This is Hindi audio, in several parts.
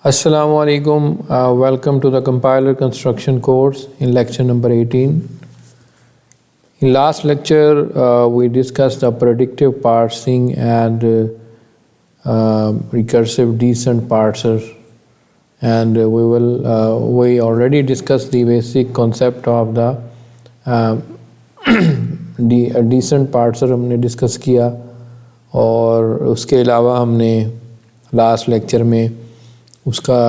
Assalamu alaikum. Welcome to the compiler construction course in lecture number 18. In last lecture, we discussed the predictive parsing and recursive descent parser, and we already discussed the basic concept of the descent parser हमने डिस्कस किया, और उसके अलावा हमने लास्ट लेक्चर में उसका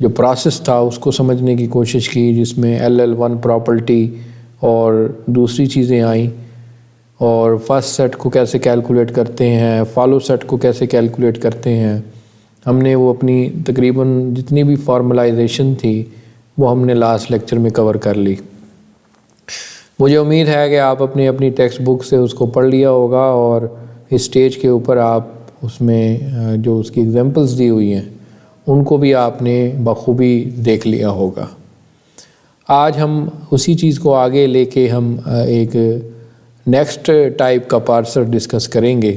जो प्रोसेस था उसको समझने की कोशिश की, जिसमें LL1 प्रॉपर्टी और दूसरी चीज़ें आई, और फर्स्ट सेट को कैसे कैलकुलेट करते हैं, फॉलो सेट को कैसे कैलकुलेट करते हैं। हमने वो अपनी तकरीबन जितनी भी फॉर्मलाइजेशन थी वो हमने लास्ट लेक्चर में कवर कर ली। मुझे उम्मीद है कि आप अपनी अपनी टेक्स्ट बुक से उसको पढ़ लिया होगा, और इस स्टेज के ऊपर आप उसमें जो उसकी एग्जांपल्स दी हुई हैं उनको भी आपने बखूबी देख लिया होगा। आज हम उसी चीज़ को आगे लेके हम एक नेक्स्ट टाइप का पार्सर डिस्कस करेंगे,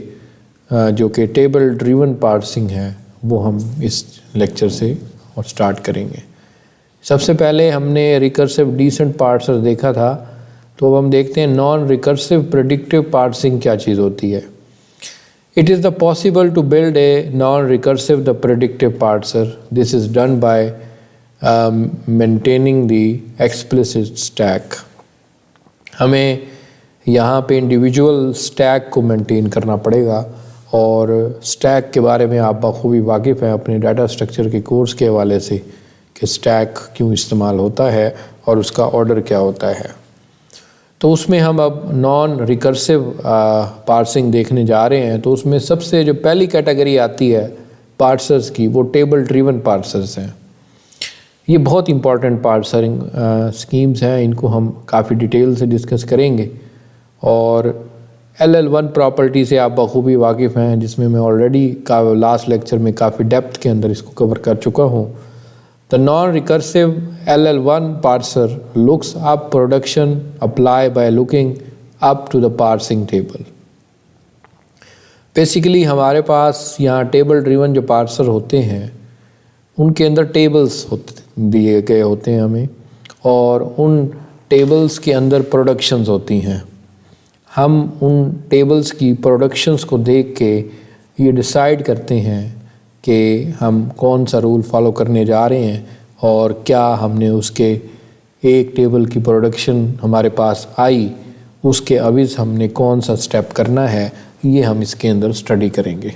जो कि टेबल ड्रिवन पार्सिंग है, वो हम इस लेक्चर से और स्टार्ट करेंगे। सबसे पहले हमने रिकर्सिव डिसेंट पार्सर देखा था, तो अब हम देखते हैं नॉन रिकर्सिव प्रेडिक्टिव पार्सिंग क्या चीज़ होती है। It is the possible to build a non-recursive the predictive parser. This is done by maintaining the explicit stack. हमें यहाँ पे इंडिविजुअल स्टैक को मेंटेन करना पड़ेगा, और स्टैक के बारे में आप बखूबी वाकिफ़ हैं अपने डाटा स्ट्रक्चर के कोर्स के हवाले से कि स्टैक क्यों इस्तेमाल होता है और उसका ऑर्डर क्या होता है। तो उसमें हम अब नॉन रिकर्सिव पार्सिंग देखने जा रहे हैं। तो उसमें सबसे जो पहली कैटेगरी आती है पार्सर्स की, वो टेबल ड्रिवन पार्सर्स हैं। ये बहुत इंपॉर्टेंट पार्सरिंग स्कीम्स हैं, इनको हम काफ़ी डिटेल से डिस्कस करेंगे। और LL1 प्रॉपर्टी से आप बखूबी वाकिफ़ हैं, जिसमें मैं ऑलरेडी लास्ट लेक्चर में काफ़ी डेप्थ के अंदर इसको कवर कर चुका हूँ। The non-recursive LL1 parser looks up production apply by looking up to the parsing table. Basically हमारे पास यहाँ टेबल ड्रिवन जो पार्सर होते हैं उनके अंदर टेबल्स दिए गए होते हैं हमें, और उन टेबल्स के अंदर प्रोडक्शंस होती हैं। हम उन टेबल्स की प्रोडक्शंस को देख के ये डिसाइड करते हैं कि हम कौन सा रूल फॉलो करने जा रहे हैं, और क्या हमने उसके एक टेबल की प्रोडक्शन हमारे पास आई उसके अविज़ हमने कौन सा स्टेप करना है, ये हम इसके अंदर स्टडी करेंगे।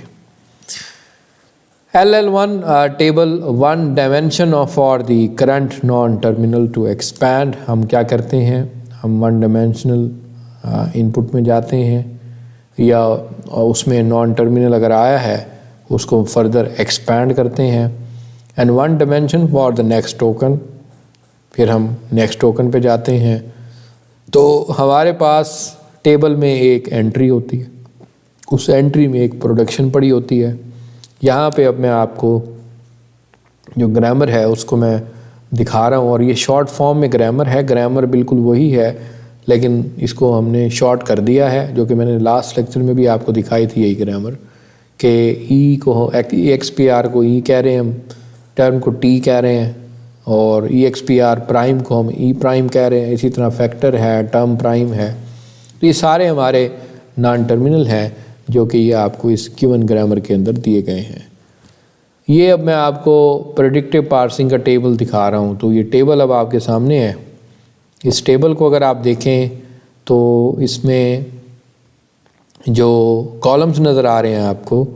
LL1 table one dimension of for the current non terminal to expand. हम क्या करते हैं, हम वन डायमेंशनल इनपुट में जाते हैं, या उसमें नॉन टर्मिनल अगर आया है उसको फर्दर एक्सपैंड करते हैं। And one dimension for the next token, फिर हम नेक्स्ट टोकन पे जाते हैं। तो हमारे पास टेबल में एक एंट्री होती है, उस एंट्री में एक प्रोडक्शन पड़ी होती है। यहाँ पे अब मैं आपको जो ग्रामर है उसको मैं दिखा रहा हूँ, और ये शॉर्ट फॉर्म में ग्रामर है। ग्रामर बिल्कुल वही है, लेकिन इसको हमने शॉर्ट कर दिया है, जो कि मैंने लास्ट लेक्चर में भी आपको दिखाई थी यही ग्रामर, कि ई को EXPR को ई कह रहे हैं, हम टर्म को टी कह रहे हैं, और EXPR प्राइम को हम ई प्राइम कह रहे हैं। इसी तरह फैक्टर है, टर्म प्राइम है। तो ये सारे हमारे नॉन टर्मिनल हैं, जो कि ये आपको इस गिवन ग्रामर के अंदर दिए गए हैं। ये अब मैं आपको प्रेडिक्टिव पार्सिंग का टेबल दिखा रहा हूँ। तो ये टेबल अब आपके सामने है। इस टेबल को अगर आप देखें तो इसमें जो कॉलम्स नज़र आ रहे हैं आपको,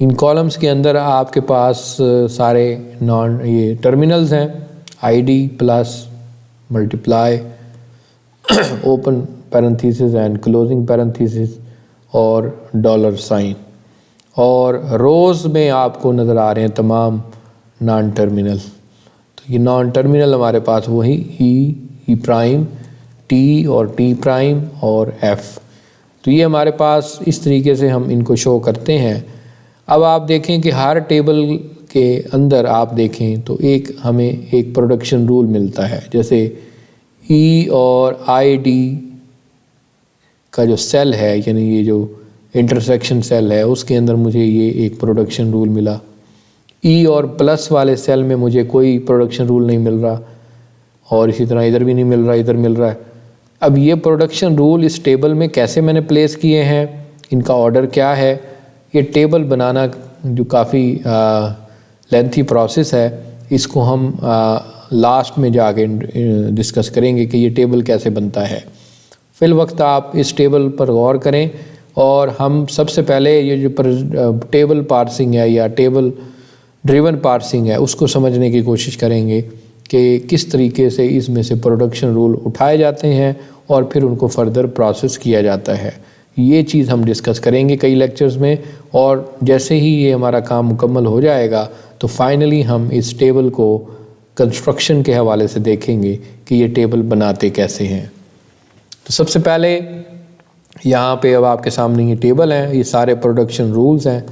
इन कॉलम्स के अंदर आपके पास सारे ये टर्मिनल्स हैं, ID plus multiply open parenthesis and closing parenthesis और डॉलर साइन, और रोज़ में आपको नज़र आ रहे हैं तमाम नॉन टर्मिनल। तो ये नॉन टर्मिनल हमारे पास वही ई प्राइम, टी और टी प्राइम और एफ़। तो ये हमारे पास इस तरीके से हम इनको शो करते हैं। अब आप देखें कि हर टेबल के अंदर आप देखें तो हमें एक प्रोडक्शन रूल मिलता है। जैसे ई और ID का जो सेल है, यानी ये जो इंटरसेक्शन सेल है, उसके अंदर मुझे ये एक प्रोडक्शन रूल मिला। ई और प्लस वाले सेल में मुझे कोई प्रोडक्शन रूल नहीं मिल रहा, और इसी तरह इधर भी नहीं मिल रहा, इधर मिल रहा है। अब ये प्रोडक्शन रूल इस टेबल में कैसे मैंने प्लेस किए हैं, इनका ऑर्डर क्या है, ये टेबल बनाना जो काफ़ी लेंथी प्रोसेस है, इसको हम लास्ट में जाके डिस्कस करेंगे कि ये टेबल कैसे बनता है। फिल वक्त आप इस टेबल पर गौर करें, और हम सबसे पहले ये जो टेबल पार्सिंग है या टेबल ड्रिवन पार्सिंग है उसको समझने की कोशिश करेंगे कि किस तरीके से इसमें से प्रोडक्शन रूल उठाए जाते हैं और फिर उनको फर्दर प्रोसेस किया जाता है। ये चीज़ हम डिस्कस करेंगे कई लेक्चर्स में, और जैसे ही ये हमारा काम मुकम्मल हो जाएगा तो फाइनली हम इस टेबल को कंस्ट्रक्शन के हवाले से देखेंगे कि ये टेबल बनाते कैसे हैं। तो सबसे पहले यहाँ पे अब आपके सामने ये टेबल है, ये सारे प्रोडक्शन रूल्स हैं।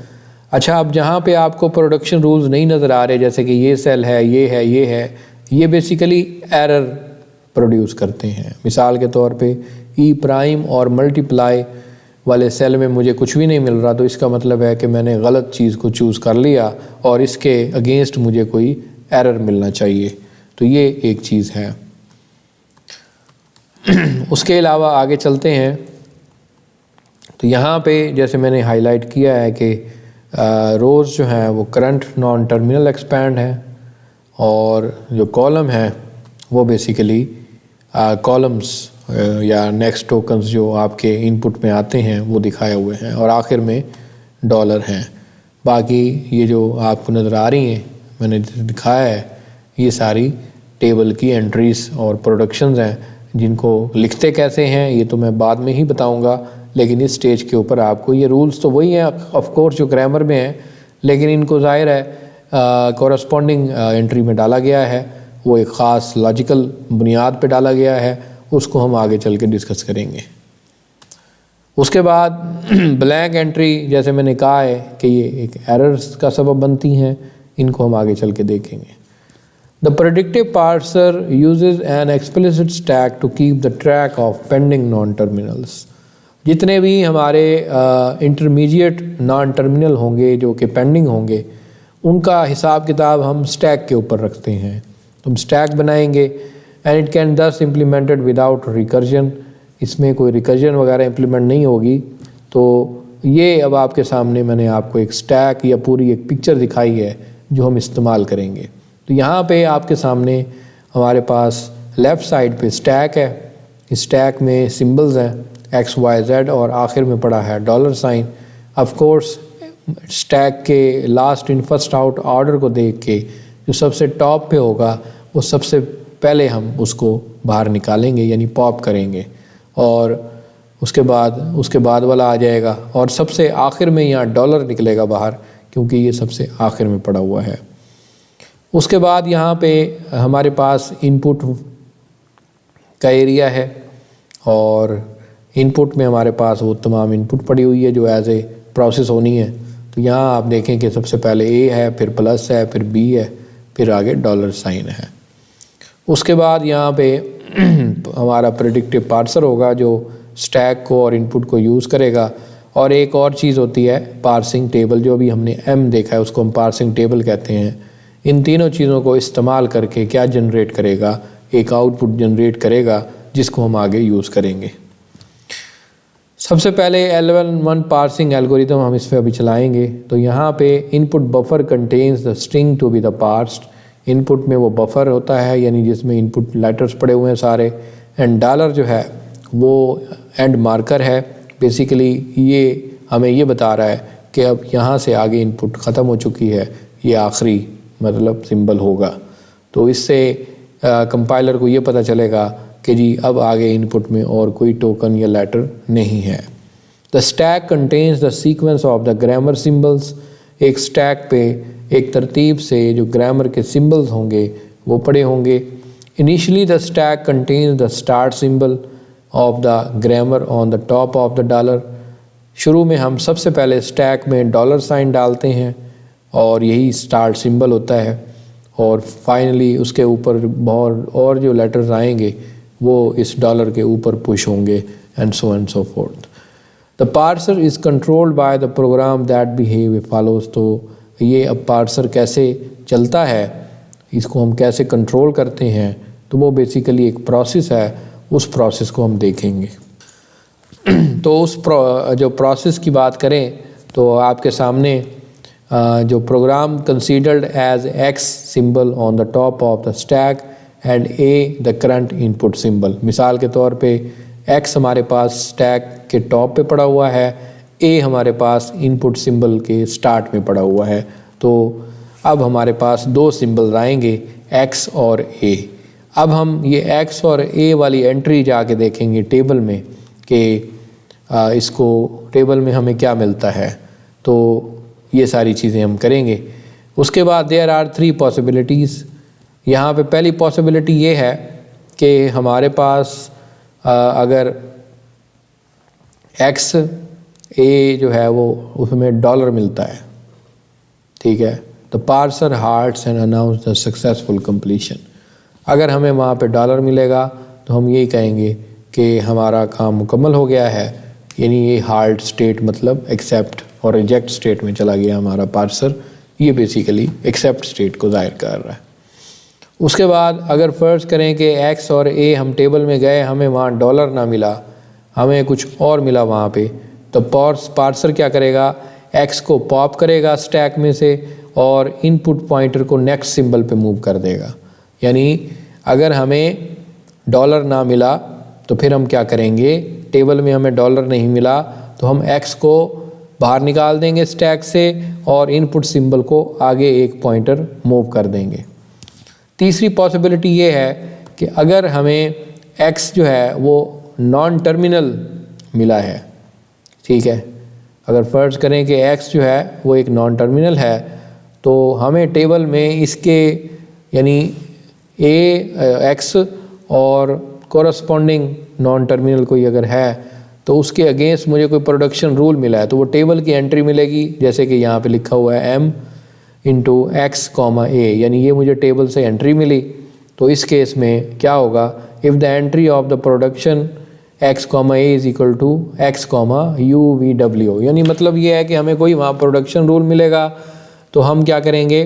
अच्छा, अब जहाँ पे आपको प्रोडक्शन रूल्स नहीं नज़र आ रहे, जैसे कि ये सेल है, ये है, ये है, ये बेसिकली एरर प्रोड्यूस करते हैं। मिसाल के तौर पे ई प्राइम और मल्टीप्लाई वाले सेल में मुझे कुछ भी नहीं मिल रहा, तो इसका मतलब है कि मैंने गलत चीज़ को चूज़ कर लिया और इसके अगेंस्ट मुझे कोई एरर मिलना चाहिए। तो ये एक चीज़ है। उसके अलावा आगे चलते हैं, तो यहाँ पे जैसे मैंने हाईलाइट किया है कि रोज़ जो हैं वो करंट नॉन टर्मिनल एक्सपैंड है, और जो कॉलम है वो बेसिकली कॉलम्स या नेक्स्ट टोकन्स जो आपके इनपुट में आते हैं वो दिखाए हुए हैं, और आखिर में डॉलर हैं। बाकी ये जो आपको नज़र आ रही हैं मैंने दिखाया है, ये सारी टेबल की एंट्रीज और प्रोडक्शंस हैं, जिनको लिखते कैसे हैं ये तो मैं बाद में ही बताऊंगा, लेकिन इस स्टेज के ऊपर आपको ये रूल्स तो वही हैं ऑफ कोर्स जो ग्रामर में हैं, लेकिन इनको ज़ाहिर है कॉरस्पॉन्डिंग एंट्री में डाला गया है, वो एक ख़ास लॉजिकल बुनियाद पे डाला गया है, उसको हम आगे चल के डिस्कस करेंगे। उसके बाद ब्लैंक एंट्री, जैसे मैंने कहा है कि ये एक एरर्स का सबब बनती हैं, इनको हम आगे चल के देखेंगे। The predictive parser uses an explicit stack to keep the track of pending non-terminals. जितने भी हमारे इंटरमीडिएट नॉन टर्मिनल होंगे जो कि पेंडिंग होंगे, उनका हिसाब किताब हम स्टैक के ऊपर रखते हैं। तो हम स्टैक बनाएंगे एंड इट कैन दस इम्प्लीमेंटेड विदाउट रिकर्जन, इसमें कोई रिकर्जन वगैरह इम्प्लीमेंट नहीं होगी। तो ये अब आपके सामने मैंने आपको एक स्टैक या पूरी एक पिक्चर दिखाई है जो हम इस्तेमाल करेंगे। तो यहाँ पे आपके सामने हमारे पास लेफ़्ट साइड पे स्टैक है, इस स्टैक में सिंबल्स हैं एक्स वाई जेड, और आखिर में पड़ा है dollar sign. Of course stack के last in first out order को देख के जो सबसे टॉप पे होगा वो सबसे पहले हम उसको बाहर निकालेंगे, यानी पॉप करेंगे, और उसके बाद वाला आ जाएगा, और सबसे आखिर में यहाँ डॉलर निकलेगा बाहर, क्योंकि ये सबसे आखिर में पड़ा हुआ है। उसके बाद यहाँ पे हमारे पास इनपुट का एरिया है, और इनपुट में हमारे पास वो तमाम इनपुट पड़ी हुई है जो एज ए प्रोसेस होनी है। तो यहाँ आप देखें कि सबसे पहले ए है, फिर प्लस है, फिर बी है, फिर आगे डॉलर साइन है। उसके बाद यहाँ पे हमारा प्रेडिक्टिव पार्सर होगा जो स्टैक को और इनपुट को यूज़ करेगा। और एक और चीज़ होती है पार्सिंग टेबल, जो अभी हमने एम देखा है उसको हम पार्सिंग टेबल कहते हैं। इन तीनों चीज़ों को इस्तेमाल करके क्या जनरेट करेगा, एक आउटपुट जनरेट करेगा जिसको हम आगे यूज़ करेंगे। सबसे पहले L1 पार्सिंग एल्गोरिथम हम इस पर अभी चलाएंगे। तो यहाँ पे input buffer contains the string to be the parsed, input में वो बफर होता है यानी जिसमें इनपुट लेटर्स पड़े हुए हैं सारे, एंड डॉलर जो है वो एंड मार्कर है। बेसिकली ये हमें ये बता रहा है कि अब यहाँ से आगे इनपुट ख़त्म हो चुकी है, ये आखिरी मतलब सिंबल होगा। तो इससे कंपाइलर को ये पता चलेगा कि जी अब आगे इनपुट में और कोई टोकन या लेटर नहीं है। The stack contains the sequence of the grammar symbols, एक स्टैक पे एक तरतीब से जो ग्रामर के सिंबल्स होंगे वो पड़े होंगे। Initially the stack contains the start symbol of the grammar on the top of the dollar, शुरू में हम सबसे पहले स्टैक में डॉलर साइन डालते हैं और यही स्टार्ट सिंबल होता है, और फाइनली उसके ऊपर और जो लेटर्स आएंगे वो इस डॉलर के ऊपर पुश होंगे, and so forth. The parser is controlled by the program that behave follows। तो ये अब पार्सर कैसे चलता है, इसको हम कैसे कंट्रोल करते हैं, तो वो बेसिकली एक प्रोसेस है, उस प्रोसेस को हम देखेंगे। तो उस जो प्रोसेस की बात करें तो आपके सामने जो program considered as x symbol on the top of the stack and a the current input symbol. मिसाल के तौर पे एक्स हमारे पास स्टैक के टॉप पे पड़ा हुआ है, ए हमारे पास इनपुट सिंबल के स्टार्ट में पड़ा हुआ है। तो अब हमारे पास दो सिंबल आएंगे, एक्स और ए। अब हम ये एक्स और ए वाली एंट्री जाके देखेंगे टेबल में कि इसको टेबल में हमें क्या मिलता है। तो ये सारी चीज़ें हम करेंगे। उसके बाद देयर आर 3 पॉसिबिलिटीज़। यहाँ पे पहली पॉसिबिलिटी ये है कि हमारे पास अगर एक्स ए जो है वो उसमें डॉलर मिलता है, ठीक है, तो parser hearts and announce the successful completion. अगर हमें वहाँ पे डॉलर मिलेगा तो हम यही कहेंगे कि हमारा काम मुकम्मल हो गया है, यानी ये हार्ट स्टेट मतलब एक्सेप्ट और रिजेक्ट स्टेट में चला गया हमारा पार्सर। ये बेसिकली एक्सेप्ट स्टेट को जाहिर कर रहा है। उसके बाद अगर फ़र्ज़ करें कि एक्स और ए हम टेबल में गए, हमें वहाँ डॉलर ना मिला, हमें कुछ और मिला वहाँ पे, तो पार्सर क्या करेगा, एक्स को पॉप करेगा स्टैक में से और इनपुट पॉइंटर को नेक्स्ट सिंबल पे मूव कर देगा। यानी अगर हमें डॉलर ना मिला तो फिर हम क्या करेंगे, टेबल में हमें डॉलर नहीं मिला तो हम एक्स को बाहर निकाल देंगे स्टैक से और इनपुट सिंबल को आगे एक पॉइंटर मूव कर देंगे। तीसरी पॉसिबिलिटी ये है कि अगर हमें एक्स जो है वो नॉन टर्मिनल मिला है, ठीक है, अगर फ़र्ज़ करें कि एक्स जो है वो एक नॉन टर्मिनल है, तो हमें टेबल में इसके यानी ए एक्स और कोरस्पॉन्डिंग नॉन टर्मिनल कोई अगर है तो उसके अगेंस्ट मुझे कोई प्रोडक्शन रूल मिला है, तो वो टेबल की एंट्री मिलेगी, जैसे कि यहाँ पे लिखा हुआ है m इंटू एक्स कॉमा ए, यानी ये मुझे टेबल से एंट्री मिली। तो इस केस में क्या होगा, if the entry of the production x comma a is equal to x comma u v डब्ल्यू, यानी मतलब ये है कि हमें कोई वहाँ प्रोडक्शन रूल मिलेगा तो हम क्या करेंगे,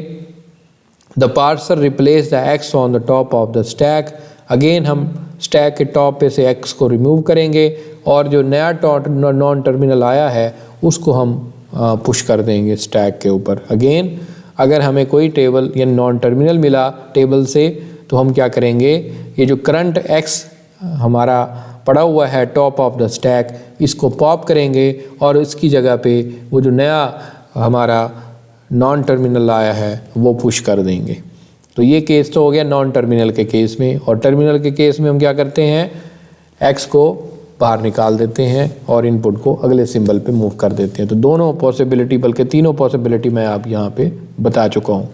the parser replace the x on the top of the stack. Again हम स्टैक के टॉप पे से एक्स को रिमूव करेंगे और जो नया नॉन टर्मिनल आया है उसको हम पुश कर देंगे स्टैक के ऊपर। अगेन अगर हमें कोई टेबल या नॉन टर्मिनल मिला टेबल से तो हम क्या करेंगे, ये जो करंट एक्स हमारा पड़ा हुआ है टॉप ऑफ द स्टैक, इसको पॉप करेंगे और इसकी जगह पे वो जो नया हमारा नॉन टर्मिनल आया है वो पुश कर देंगे। तो ये केस तो हो गया नॉन टर्मिनल के केस में। और टर्मिनल के केस में हम क्या करते हैं, एक्स को बाहर निकाल देते हैं और इनपुट को अगले सिंबल पे मूव कर देते हैं। तो दोनों पॉसिबिलिटी, बल्कि तीनों पॉसिबिलिटी मैं आप यहाँ पे बता चुका हूँ।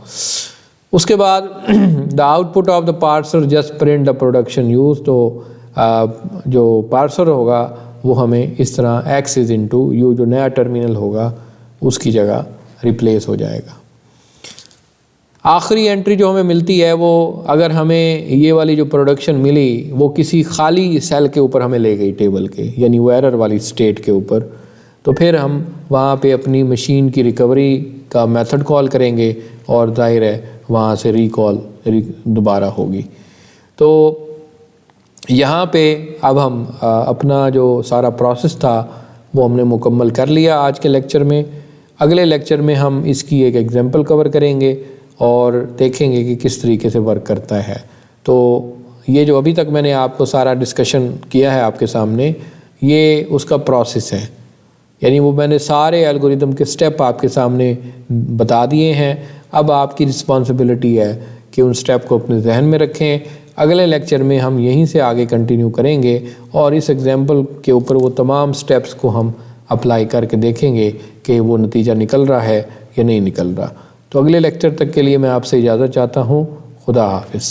उसके बाद the output of the parser just print the production use. तो जो पार्सर होगा वो हमें इस तरह एक्स इज इंटू यू, जो नया टर्मिनल होगा उसकी जगह रिप्लेस हो जाएगा। आखिरी एंट्री जो हमें मिलती है वो, अगर हमें ये वाली जो प्रोडक्शन मिली वो किसी खाली सेल के ऊपर हमें ले गई टेबल के, यानी वो एरर वाली स्टेट के ऊपर, तो फिर हम वहाँ पे अपनी मशीन की रिकवरी का मेथड कॉल करेंगे और जाहिर है वहाँ से रिकॉल दोबारा होगी। तो यहाँ पे अब हम अपना जो सारा प्रोसेस था वो हमने मुकम्मल कर लिया आज के लेक्चर में। अगले लेक्चर में हम इसकी एक एग्जांपल कवर करेंगे और देखेंगे कि किस तरीके से वर्क करता है। तो ये जो अभी तक मैंने आपको सारा डिस्कशन किया है आपके सामने, ये उसका प्रोसेस है, यानी वो मैंने सारे एल्गोरिदम के स्टेप आपके सामने बता दिए हैं। अब आपकी रिस्पॉन्सिबिलिटी है कि उन स्टेप को अपने जहन में रखें। अगले लेक्चर में हम यहीं से आगे कंटिन्यू करेंगे और इस एग्जाम्पल के ऊपर वो तमाम स्टेप्स को हम अप्लाई करके देखेंगे कि वो नतीजा निकल रहा है या नहीं निकल रहा। तो अगले लेक्चर तक के लिए मैं आपसे इजाज़त चाहता हूँ। खुदा हाफिज़।